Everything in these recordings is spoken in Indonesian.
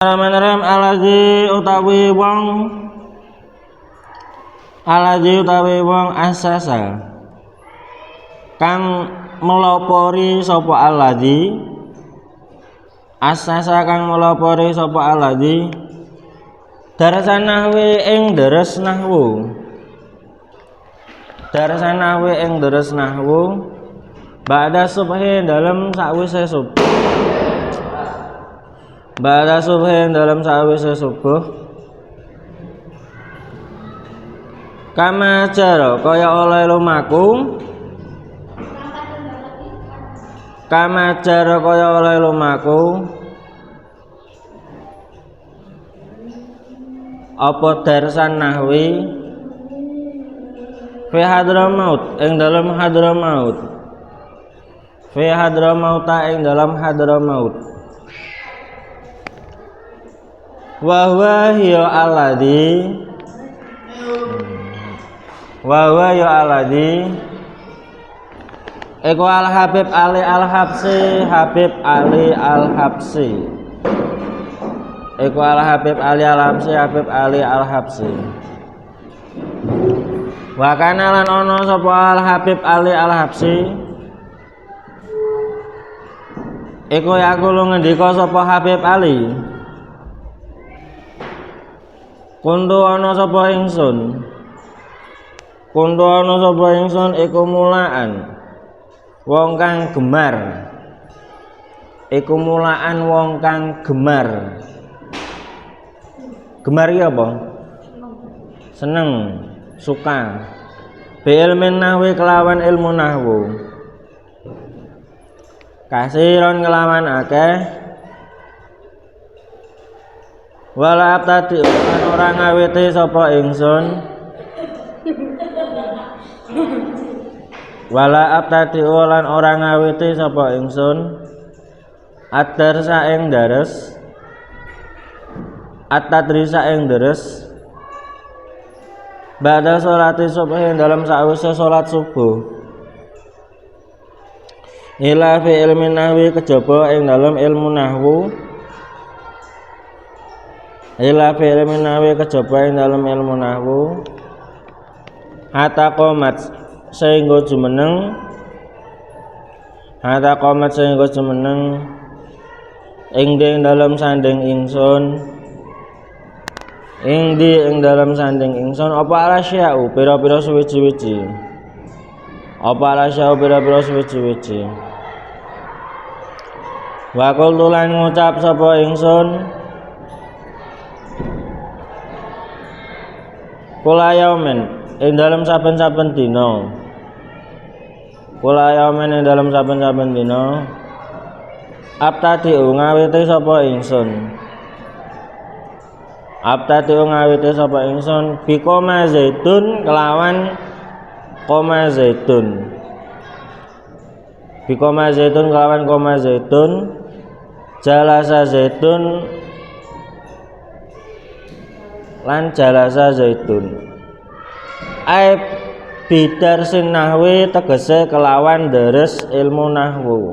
Bismillahirrahmanirrahim. Alazi utawi wong asasa kang melopori sapa alazi asasa kang melopori sapa alazi darasan nahwi ing deres nahwu ba'da subhi dalam sakwise subuh kama jaro kaya oleh lumaku apa darsan nahwi fi hadramaut ing dalam hadramaut wa huwa ya alladzi iku Habib Ali Al-Habsyi wa kana lan ana sapa Habib Ali Al-Habsyi iku yaqulu ngendika sapa Habib Ali kuntu ana sapa ingsun iku mulaan wong kang gemar ya apa seneng suka bi ilmin nahwi kelawan ilmu nahwu kasiron kelawan akeh wala abtadi ora ngawiti sapa ingsun lan ora ngawiti sapa ingsun at-tadrisa ing deres ba'da sholati subhi dalam sawise salat subuh ila fi ilmin nahwi kejaba ing dalam ilmu nahwu hatta qomat sehingga jumeneng ing dalam sanding ingsun apa alasya'u pira-pira suwi-wiji wa qultu lan ngucap sapa ingsun kula yaumen ing dalam saben-saben dina abtadi ngawiti sapa ingsun bi koma zaitun kelawan koma zaitun jalasa zaitun ai bidar sin nahwi tegese kelawan deres ilmu nahwu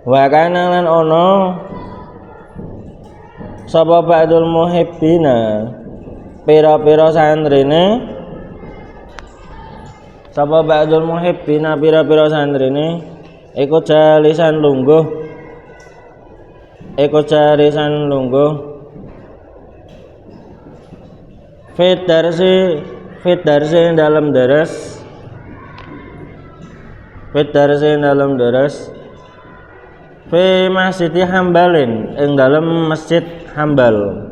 wa kana lan ono sapa ba'dul muhibbina pira-pira santrine iku jalisan lungguh fidarsi dalam deres fi masjidi Hambalin ing dalam masjid Hambal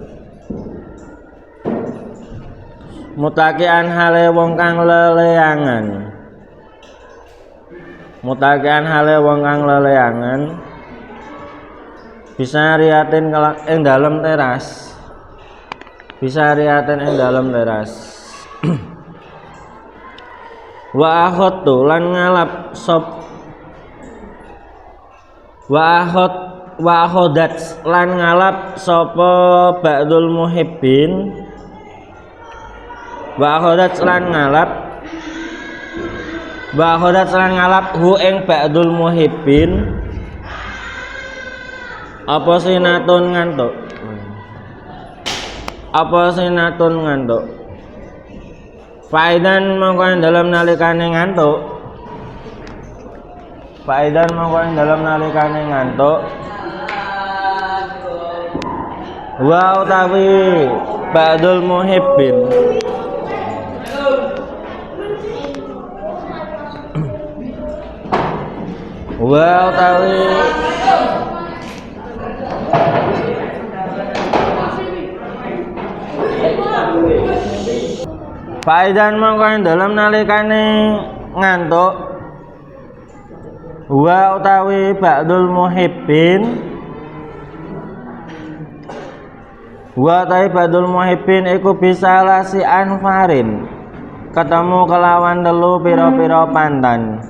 mutakian hale wong kang leleangan bisa riatin ing dalam teras wa akhadtu lan ngalap sop wa akhadat lan ngalap sapa ba'dul muhibbin Wa khodat lan ngalap hu ing ba'dul muhibbin apa sinatun ngantuk. Apa sinatun ngantuk. Faidan mongko dalam nalikane ngantuk. Faidan mongko dalam nalikane ngantuk. Wa utawi ba'dul muhibbin wa utawi faidan mongko dalam nalikane ngantuk. Wa utawi ba'dul muhibbin wa utawi ba'dul muhibbin iku bisa lasi anfarin ketemu kelawan telu pira-pira pantan.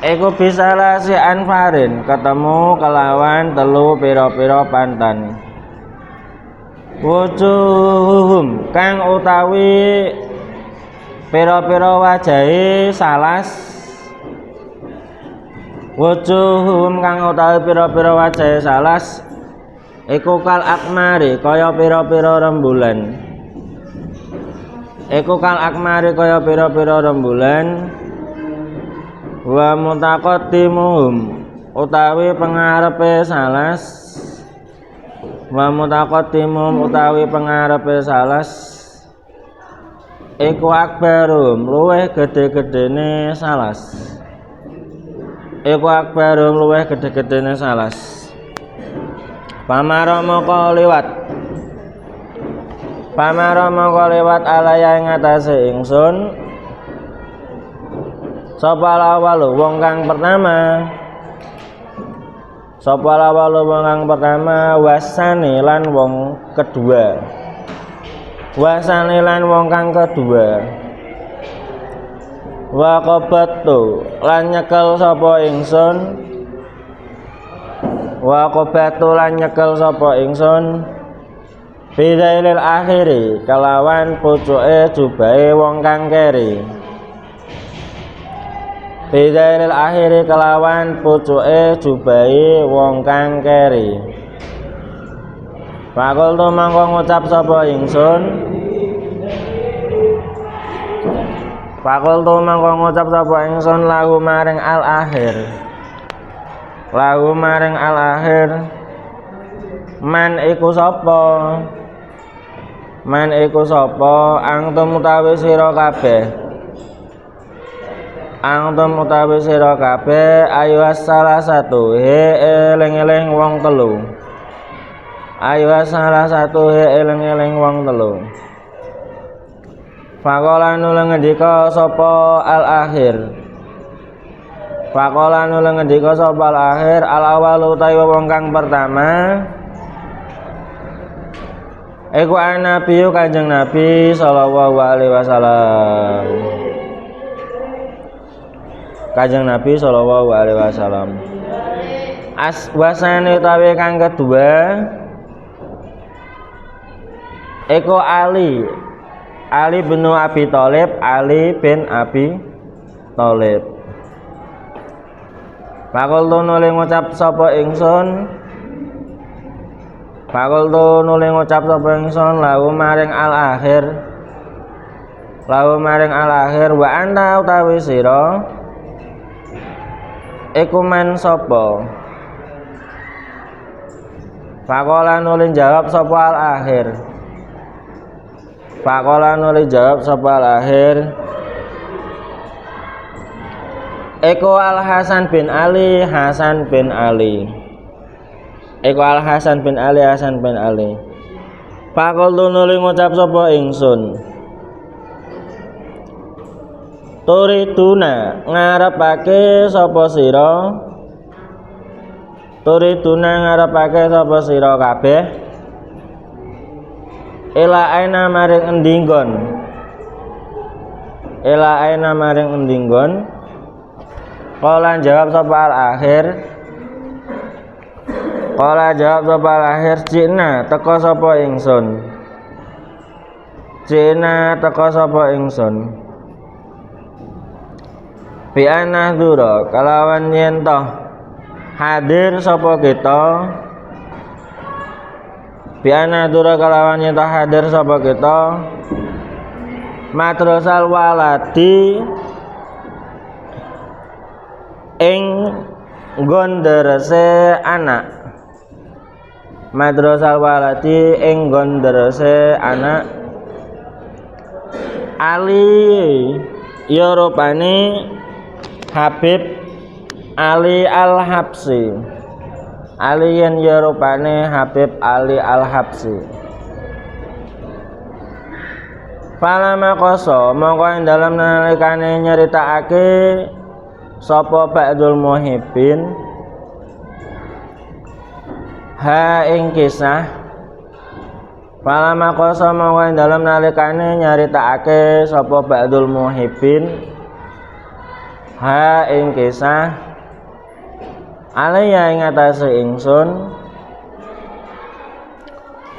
Iku bisa lasi anfarin ketemu kelawan telu pira-pira pantan. Wujuhum kang utawi pira-pira wajahe salas. Wujuhum kang utawi pira-pira wajahe salas iku kal akmari kaya pira-pira rembulan. Iku kal akmari kaya pira-pira rembulan. Wa mutaqaddimuhum utawi pengarepe salas. Wa mutaqaddimuhum utawi pengarepe salas iku akbarum luweh gedhe-gedhene salas. Iku akbarum luweh gedhe-gedhene salas. Pamara moko liwat. Pamara moko liwat alaya ing atase ingsun. Sapa lawalu wong kang pertama. Sapa lawalu wong kang pertama wasane lan wong kedua. Wasane lan wong kang kedua. Wa qabatu lan nyekel sapa ingsun. Wa qabatu lan nyekel sapa ingsun. Bidailil akhiri kelawan pucuke jubahe wong kang keri. Bidailil akhiri kelawan pucuke jubahe wong kang keri. Pakul tu mangko ngucap sapa ingsun. Pakul tu mangko ngucap sapa ingsun lahu maring al akhir. Lahu maring al akhir. Man iku sapa? Man iku sapa? Antum utawi sira kabeh. Antum utawi sira kabeh ayu salah satu he eling-eling wong telu. Ayu salah satu he eling-eling wong telu. Faqala nulung ngendika sapa al akhir. Faqala nulung ngendika sapa al akhir al awal utawi wong kang pertama. Iku nabi Kanjeng Nabi sallallahu alaihi wasallam. Kanjeng Nabi sallallahu alaihi wasallam. Wasane utawi kang kedua iku Ali. Ali bin Abi Thalib, Ali bin Abi Thalib. Pakul tu nuli ngucap sapa ingsun. Pakul tu nuli ngucap sapa ingsun lahu maring al akhir. Lahu maring al akhir wa anta utawi sira iku men sapa. Faqala nuli jawab sapa al akhir. Faqala nuli jawab sapa al akhir. Iku al Hasan bin Ali, Hasan bin Ali. Iku al Hasan bin Ali, Hasan bin Ali. Faqul nuli ngucap sapa ingsun. Turiduna ngarepake sapa sira. Turiduna ngarepake sapa sira kabeh. Ila aina maring endi nggon. Ila aina maring endi nggon. Qala jawab sapa al akhir. Qala jawab sapa al akhir cina teka sapa ingsun. Cina teka sapa ingsun. bi anahdura kalawan yen toh hadir sapa kita bi anahdura kalawan yen toh hadir sapa kita madrasal waladi ing nggon derese anak madrasal waladi ing nggon derese anak Ali ya rupane Habib Ali Al-Habsyi Ali yen ya rupane Habib Ali Al-Habsyi Palama koso mongko ing dalem nalikane nyeritakake sapa ba'dul muhibbin ha ing kisah Palama koso mongko ing dalem nalikane nyeritakake sapa ba'dul muhibbin ha ing kisah alaya ing atase ingsun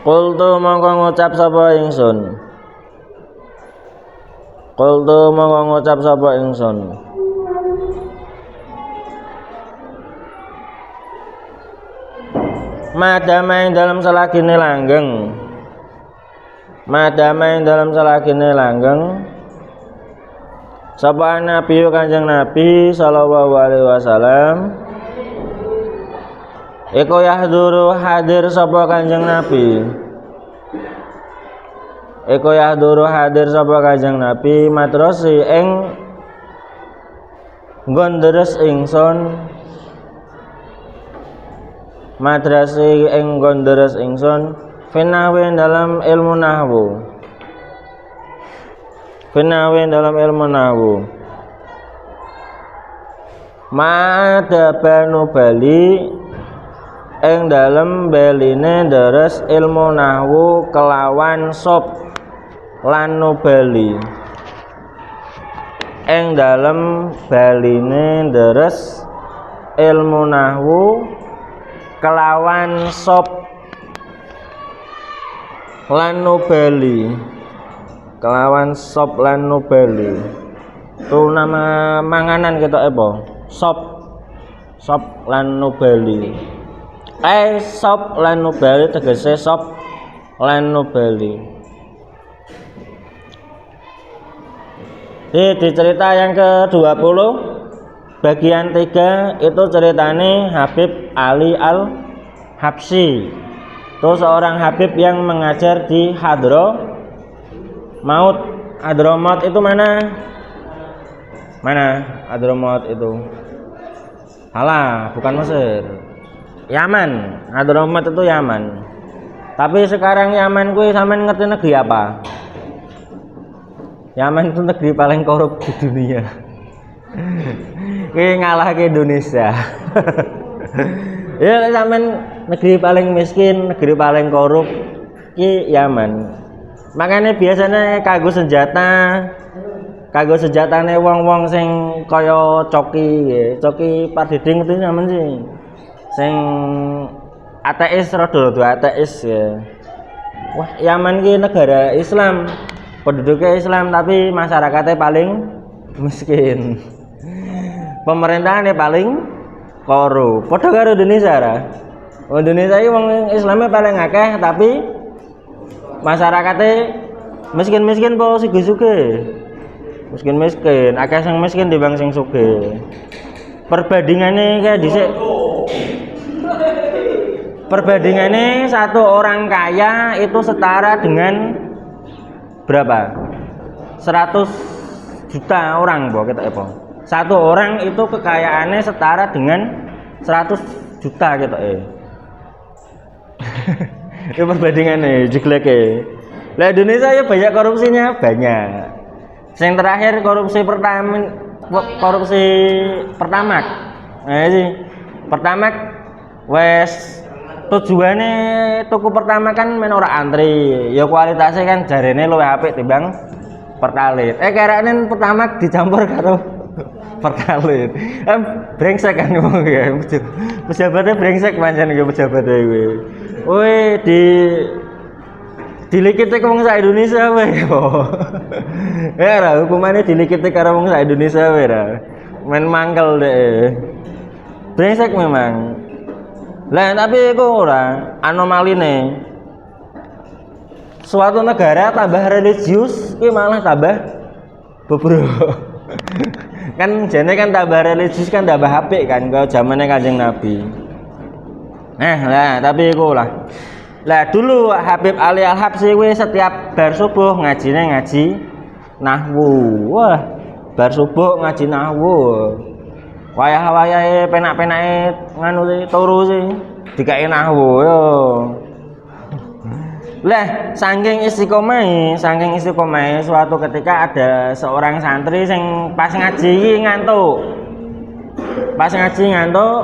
qultu mongko ngucap sapa ingsun qultu mongko ngucap sapa ingsun madama ing dalam salagine langgeng madama ing dalam salagine langgeng sapa nabi Kanjeng Nabi sallallahu alaihi wasallam iku yahduru hadir sapa Kanjeng Nabi iku yahduru hadir sapa Kanjeng Nabi matrosi ing nggon deres ingsun madrasi ing nggon deres ingsun finawi dalam ilmu nahwu finawi dalam ilmu nahwu ma'ada banu bali ing dalem beline deres ilmu nahwu kelawan sop lan nubali ing dalem baline deres ilmu nahwu kelawan sop lan nubali kelawan sop lan nubali itu nama manganan kita apa sop lan nubali sop lan nubali tegese sop lan nubali di cerita yang ke-20 bagian 3 itu ceritane Habib Ali Al-Habsyi itu seorang Habib yang mengajar di Hadramaut. Hadramaut itu mana Hadramaut itu alah bukan Mesir, Yaman. Hadramaut itu Yaman, tapi sekarang Yaman kuwi sampean ngerti negeri apa? Yaman itu negeri paling korup di dunia. Ki ngalah ke Indonesia. Ya sampean negeri paling miskin, negeri paling korup ki Yaman. Makanya biasanya kanggo senjatane wong-wong sing kaya coki ya. Coki Pardeding itu namanya sih. Sing ateis rada ateis ya. Wah, Yaman ki negara Islam. Penduduknya Islam tapi masyarakatnya paling miskin. Pemerintahannya paling korup. Padha karo Indonesia ra. Indonesia iki wong Islamnya paling akeh tapi masyarakatnya miskin-miskin po sugih-sugih. Miskin-miskin, akeh sing miskin dibanding sing sugih. Perbandingannya kayak dhisik. Perbandingannya satu orang kaya itu setara dengan berapa? 100 juta orang po kita apa? Satu orang itu kekayaannya setara dengan 100 juta gitu Itu perbandingannya jegleke. Lah Indonesia ya banyak korupsinya, banyak. Yang terakhir korupsi Pertamax. Nah sih, Pertamax wes tujuannya tuku Pertamax kan men ora antri. Ya kualitasnya kan jarene luwih apik timbang Pertalite. Karane Pertamax dicampur karo Pertalite. Brengsek kan wong ya. Pejabatnya brengsek pancen iki pejabatnya kuwi. Woi dilikite ke wong sak Indonesia wae. Ya ra hukumane dilikite karo wong sak Indonesia wae ra. men mangkel deh. Brengsek memang. Lah tapi iku ora anomaline. Suatu negara tambah religius, kuwi malah tambah bobrok. Kan jane kan tambah religius kan tambah apik kan kaya zamane Kanjeng Nabi. Lah tapi iku lah. Lah dulu Habib Ali Al-Habsyi kuwi setiap bar subuh ngajine ngaji nahwu. Wah, bar subuh ngaji nahwu. Wayah-wayahe penak-penake nganu turu sih dikae nahwu yo. Lah saking istiqomahe suatu ketika ada seorang santri sing pas ngaji iki ngantuk. Pas ngaji ngantuk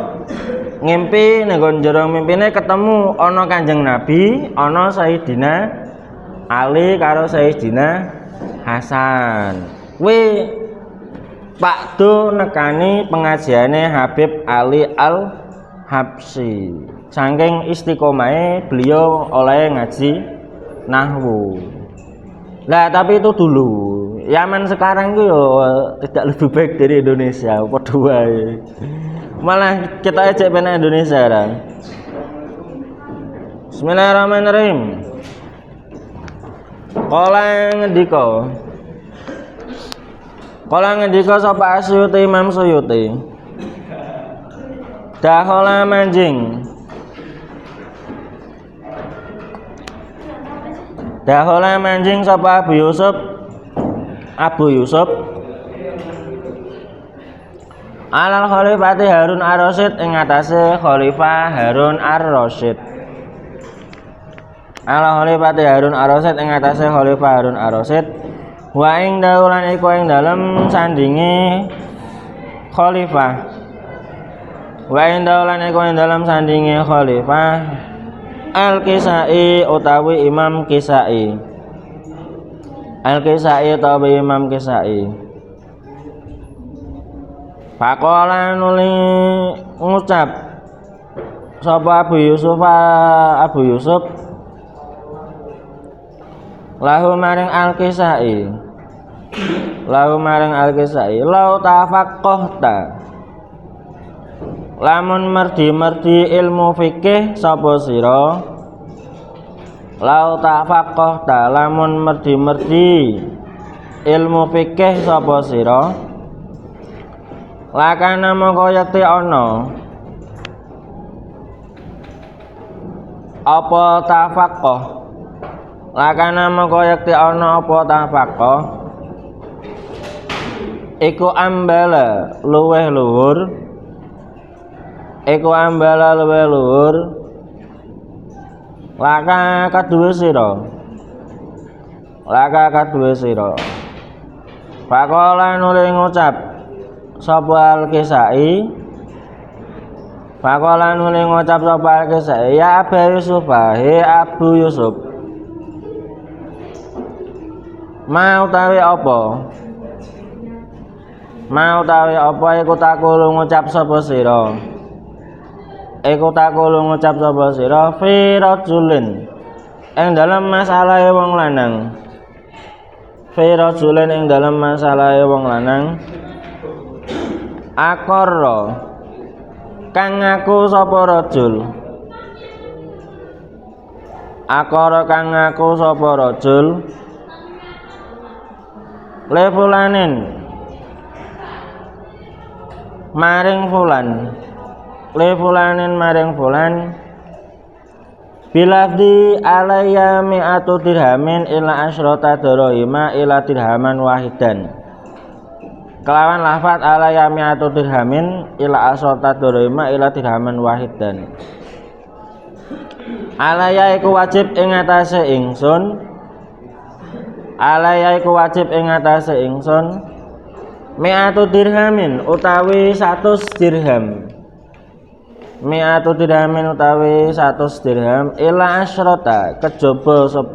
ngimpi ning jero mimpine ketemu ana Kanjeng Nabi, ana Sayyidina Ali karo Sayyidina Hasan. Kuwi Pak Do nekani pengajiane Habib Ali Al-Habsyi. Saking istiqomahe beliau oleh ngaji nahwu. Lah tapi itu dulu. Yaman sekarang itu yo tidak lebih baik dari Indonesia, padha wae. Malah kita ejek penak Indonesia kan. Bismillahirrahmanirrahim. Kala ngendika sapa Asyuti Imam Suyuti. Dakhala manjing. Dakhala manjing sapa Abu Yusuf Alal Khalifati Harun Ar-Rasyid ing atase Khalifah Harun Ar-Rasyid. Alal Khalifati Harun Ar-Rasyid ing atase Khalifah Harun Ar-Rasyid. Wa ing daulan iku ing dalem sandinge Khalifah. Wa ing daulan iku ing dalem sandinge Khalifah Al-Kisai utawi Imam Kisai. Al-Kisai utawi Imam Kisai. Faqala nuli ngucap sapa Abu Yusuf lahu maring Al-Kisai. Lau tafaqqahta lamun merdi-merdi ilmu fikih sapa sira. Lau tafaqqahta lamun merdi-merdi ilmu fikih sapa sira. Lakana mongko yakti ana apa tafaqqah. Lakana mongko yakti ana apa tafaqqah. Iku ambala luweh luhur. Laka kaduwe sira. Faqala nuli ngucap sapa Al-Kisai. Ya Abu Yusuf, he Abu Yusuf. Mau tawi apa iku takulu ngucap sapa sira. Fi rajulin ing dalam masalahe wong lanang. Aqarra kang ngaku sapa rajul. Le fulanin maring fulan bilafdi alayya mi'atu dirhamin ila asyrata dirhama ila dirhaman wahidan. Kelawan lafaz alayya mi'atu dirhamin ila asyrata dirhama ila dirhaman wahidan. Alayya iku wajib ing atase ingsun. Mi'atu dirhamin utawi 100 dirham. Ila asyrata kejaba 10.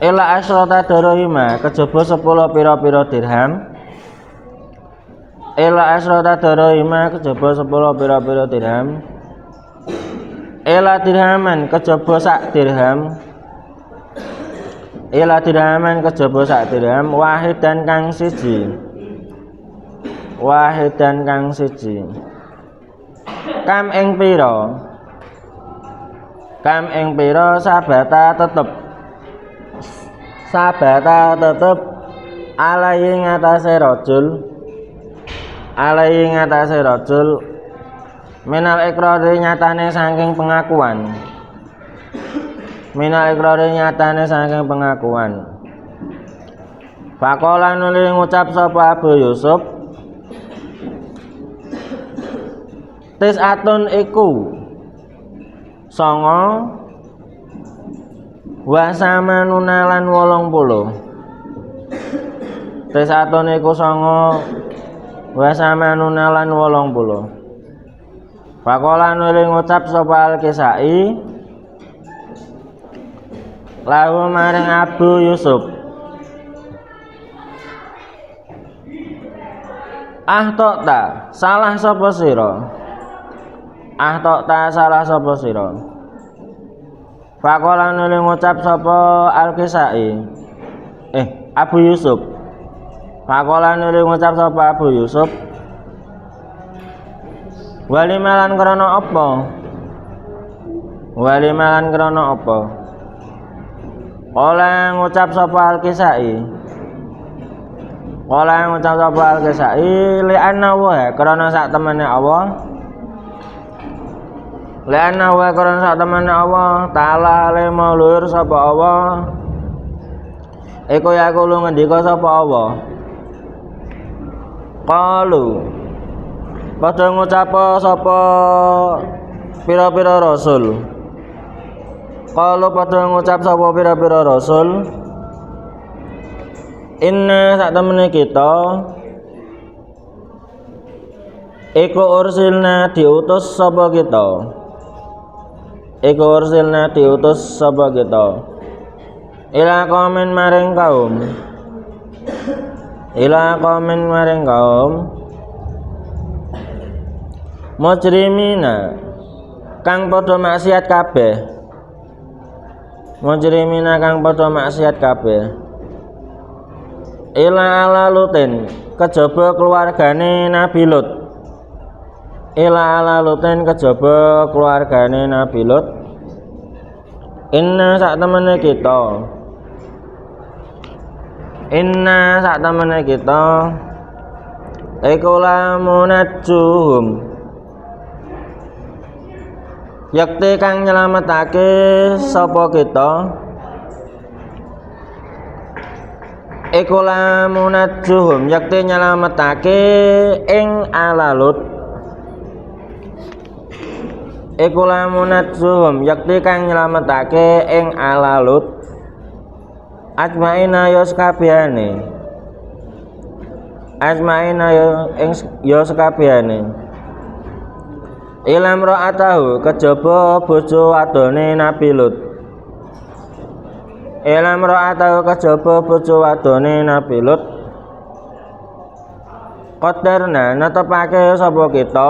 Ila asyrata dirham kejaba 10 pira-pira dirham. Ila dirhaman kejaba sak dirham. Wahidan kang siji. wahidan kang siji kam ing pira sabata tetep alai ngatasé rajul minal ikrari nyatane saking pengakuan Faqala nuli ngucap sapa Abu Yusuf tis'atun iku songo wa samanuna lan 80 tis'atun iku songo wa samanuna lan 80 Faqala nuli ngucap sapa Al-Kisai lahu maring Abu Yusuf Ahtokta salah sapa sira Faqala nuli ngucap sapa Al-Kisai Abu Yusuf Faqala nuli ngucap sapa Abu Yusuf Walimalan krana apa Ola ngucap sapa Al-Kisai li anna wa krana sak temene Allah ta'ala le maulur sapa Allah iku yaqulu ngendika sapa Allah qalu padha ngucap sapa pira-pira rasul inna sak temene kita iku ursilna diutus sapa kita ila qaumin maring kaum mujrimina kang padha maksiat kabeh ila ala lutin kejaba keluargane Nabi Lut inna sak temene kita iku lamunajjuhum yakti kang nyelametake sapa kita iku lamunajjuhum yakti nyelametake ing alalut yakti kang nyelametake ing alalut ajmaina ya sakabehane ilam ra'atahu kejaba bojo wadone Nabi Lut qadarna netepake sapa kita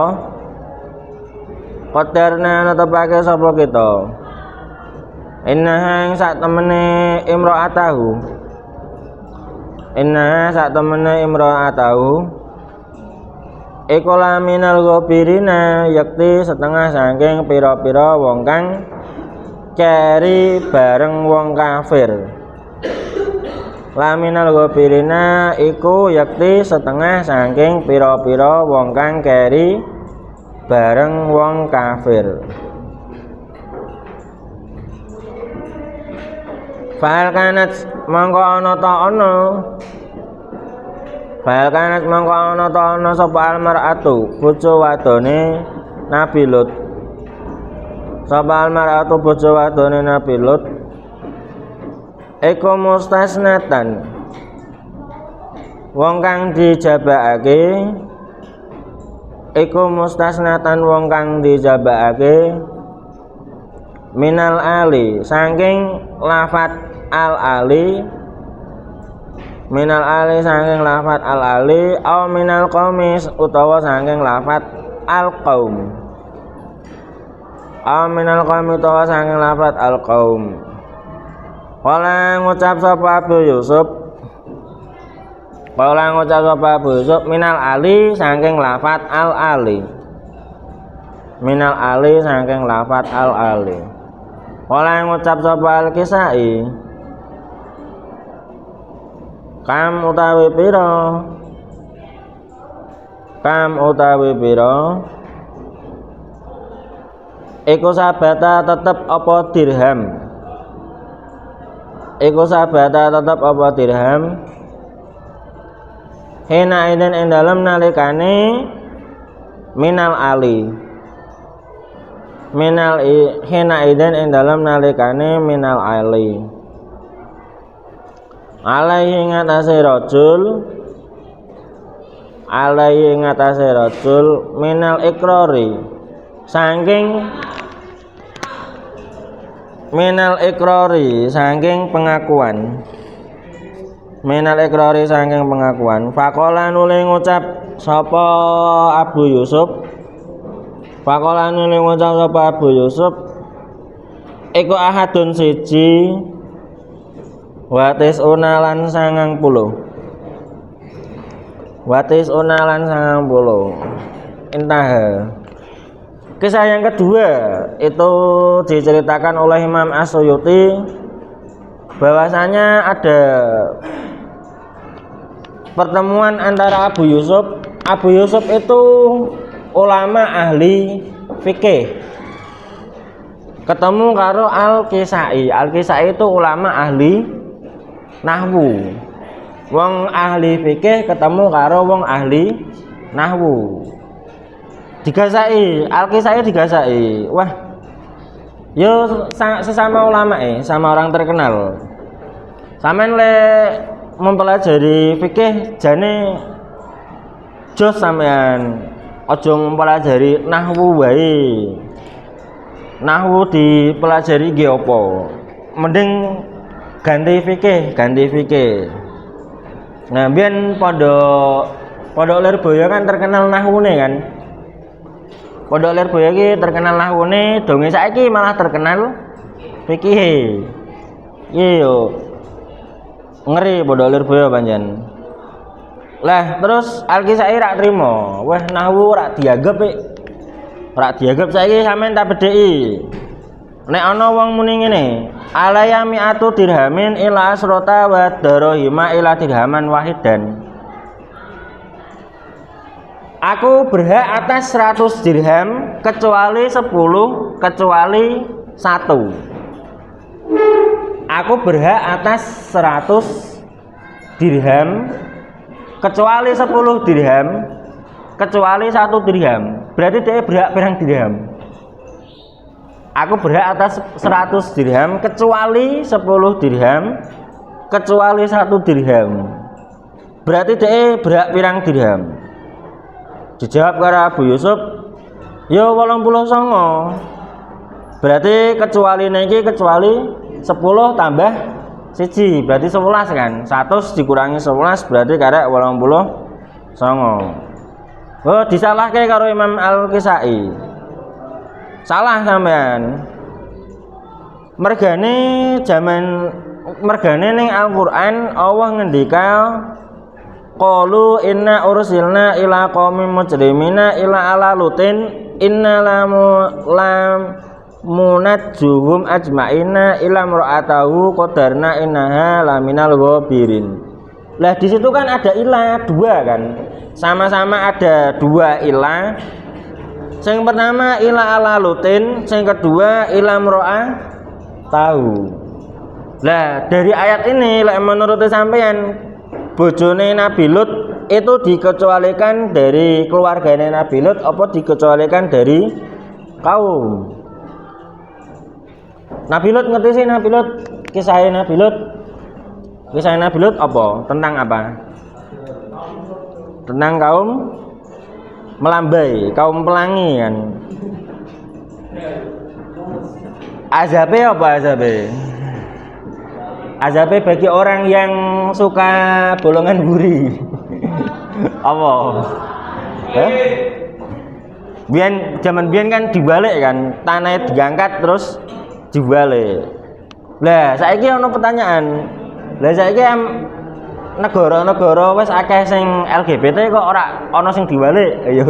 inna sak temene imra'atahu iku laminal ghafirina yakti setengah saking pira-pira wong kang keri bareng wong kafir laminal ghafirina iku yakti setengah saking pira-pira wong kang keri bareng wong kafir Fal kanat mangko ana ta ana sapa almar'atu bojo wadone Nabi Lut iku mustasnatan wong kang dijabakake minal ali saking lafat al-ali au minal qamis utawa saking lafat al-qaum Kala ngucap sapa Abu Yusuf Kala ngucap sapa Abu Yusuf minal ali saking lafat al ali. Minal ali saking lafat al ali. Kala ngucap sapa al Kisai kam utawi pira iku sabata tetep apa dirham. Iku sabata tetep apa dirham. Hina iden ing dalem nalikane minal ali. Hina iden ing dalem nalikane minal ali. Alaihi ngatasi rajul minal ikrori saking pengakuan. Faqala nuli ngucap sapa Abu Yusuf iku ahadun siji watis unalan 90. Intah. Kisah yang kedua itu diceritakan oleh Imam As-Suyuti bahwasanya ada pertemuan antara Abu Yusuf. Abu Yusuf itu ulama ahli fikih. Ketemu karo Al-Kisai. Al-Kisai itu ulama ahli nahwu. Wong ahli fikih ketemu karo wong ahli nahwu. Digasai, Al-Kisai digasai. Wah, yo sesama ulama sama orang terkenal. Sampeyan le mempelajari fikih jane jos sampean aja mempelajari nahwu wae. Nahwu dipelajari nggih apa? Mending ganti fikih. Nah, biyen pondok Lirboyo kan terkenal nahwune kan. Pondok Lirboyo iki terkenal nahwune, donge saiki malah terkenal fikihe. Iya. Ngeri Pondok Lirboyo pancen. Lah terus Al-Kisai rak trimo. Wah, nahwu rak dianggep saiki sampean tak bedheki. Nek ana wong muni ngene, alaya mi'atu dirhamin ila asrota wa darahima ila dirhaman wahidan. Aku berhak atas 100 dirham kecuali 10 kecuali 1. Aku berhak atas 100 dirham kecuali 10 dirham kecuali 1 dirham. Berarti dia berhak pirang dirham? Aku berhak atas 100 dirham kecuali 10 dirham kecuali 1 dirham. Berarti dia berhak pirang dirham? Dijawab karo Abu Yusuf, yo 89. Berarti kecuali niki kecuali 10 tambah 1 berarti 11 kan. 100 dikurangi 11 berarti karek 89. Oh, disalahke karo Imam Al-Kisai. Salah sampean. Mergane ning Al-Qur'an Allah ngendika qalu inna ursilna ila qaumin mujrimina ila ala lutin inna lam munajjuhum ajmaina ila mar'atahu qadarna innaha laminal ghabirin. Lah di situ kan ada ilah dua kan. Sama-sama ada dua ilah. Yang pertama ila ala lutin, yang kedua ila mar'a tahu. Lah dari ayat ini lek menurut sampean bojone Nabi Lut itu dikecualikan dari keluarganya Nabi Lut apa dikecualikan dari kaum Nabi Lut? Ngerti sih Nabi Lut? Kisah Nabi Lut apa? Tentang apa? Tentang kaum melambai, kaum pelangi kan. Azabe apa azabe? Azabe bagi orang yang suka bolongan buri. Apa? Zaman biyen kan dibalik kan, tanahnya diangkat terus dibalik. Lah saiki ono pertanyaan. Lah saiki negara-negara wis akeh sing LGBT kok ora ana sing diwalik. Ayo.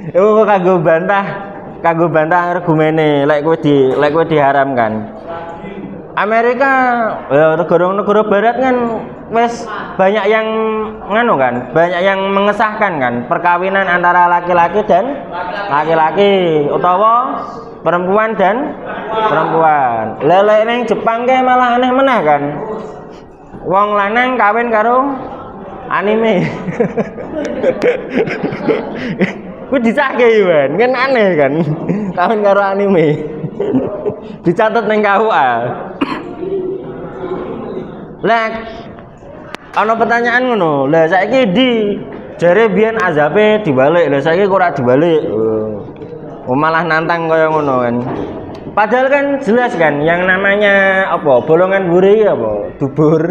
Iku kanggo bantah argumene lek kowe diharamkan. Amerika ya negara-negara barat kan wis banyak yang banyak yang mengesahkan kan perkawinan antara laki-laki dan laki-laki utawa perempuan dan perempuan. Lelek ning Jepang ke malah aneh meneh kan. Wong lanang kawin karo anime. Kuwi disahke Iwan, kan aneh kan. Kawin karo anime. Dicatat ning KUA. Lah ana pertanyaan ngono. Lah saiki jare biyen azabe dibalik. Lah saiki kok ora dibalik. Malah nantang kaya ngono kan. Padahal kan jelas kan yang namanya apa? Bolongan mburi apa? Dubur.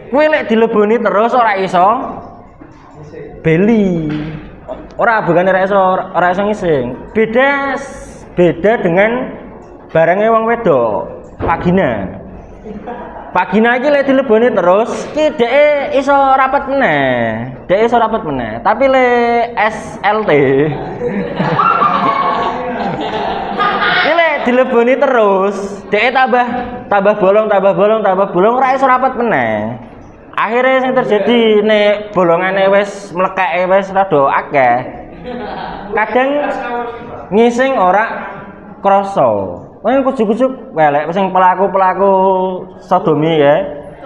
Kuwi lek dileboni terus ora iso beli. Bukan ora iso ngising. Beda dengan barangnya wong wedok, vagina. Vagina iki lek dileboni terus ki dhek iso rapet meneh. Tapi lek SLT iki lek dileboni terus dhek tambah bolong ora iso rapet meneh. Akhirnya yang terjadi nek bolongane wis mlekeke wis rada akeh. Kadang ngising ora krasa. Wong kujuk-kujuk welek sing pelaku sodomi ya.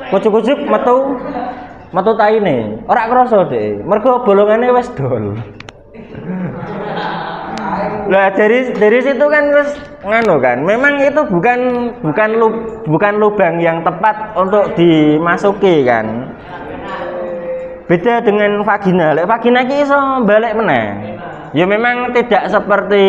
Kujuk-kujuk metu taine. Ora krasa dhek. Mergo bolongane wis dol. Lah dari situ kan wis kan. Memang itu bukan lubang yang tepat untuk dimasuki kan. Beda dengan vagina. Lek vagina ki iso balik meneh. Ya memang tidak seperti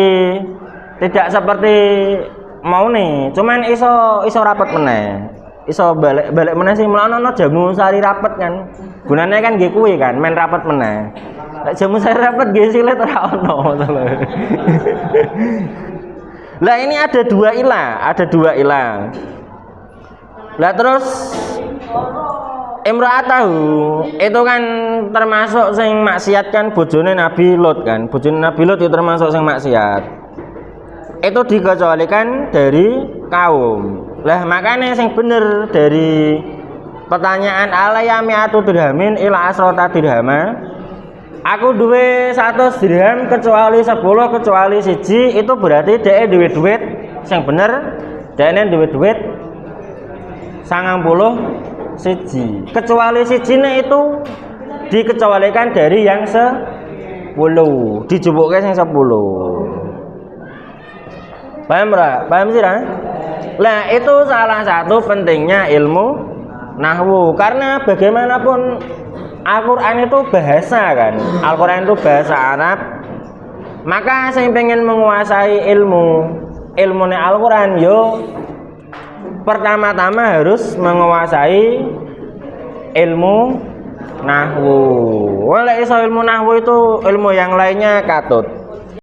mau nih, cuman iso rapet meneh. Iso balik meneh sih mlane jamu sari rapet kan. Gunane kan nggih kuwi kan, men rapet meneh. Lek jamu sari rapet nggih silet ora ono. Lah ini ada dua ilah. Lah terus imra'atahu itu kan termasuk sing maksiatkan bojone Nabi Lut kan. Bojone Nabi Lut itu termasuk sing maksiat. Itu dikecualikan dari kaum. Lah makanya sing bener dari pertanyaan alayami'atu dirhamin ila asrota dirhama. Aku duwe 100 dirham kecuali 10 kecuali siji, itu berarti dhek duwe duit sing bener, dhekne duwe duit 90 siji. Kecuali sijine itu dikecualikan dari yang 10, dijubuke sing 10. Paham ora? Paham sih, Ra? Lah itu salah satu pentingnya ilmu nahwu, karena bagaimanapun Al-Qur'an itu bahasa kan. Al-Qur'an itu bahasa Arab. Maka saya pengen menguasai ilmune Al-Qur'an yo pertama-tama harus menguasai ilmu nahwu. Oleh iso ilmu nahwu itu ilmu yang lainnya katut.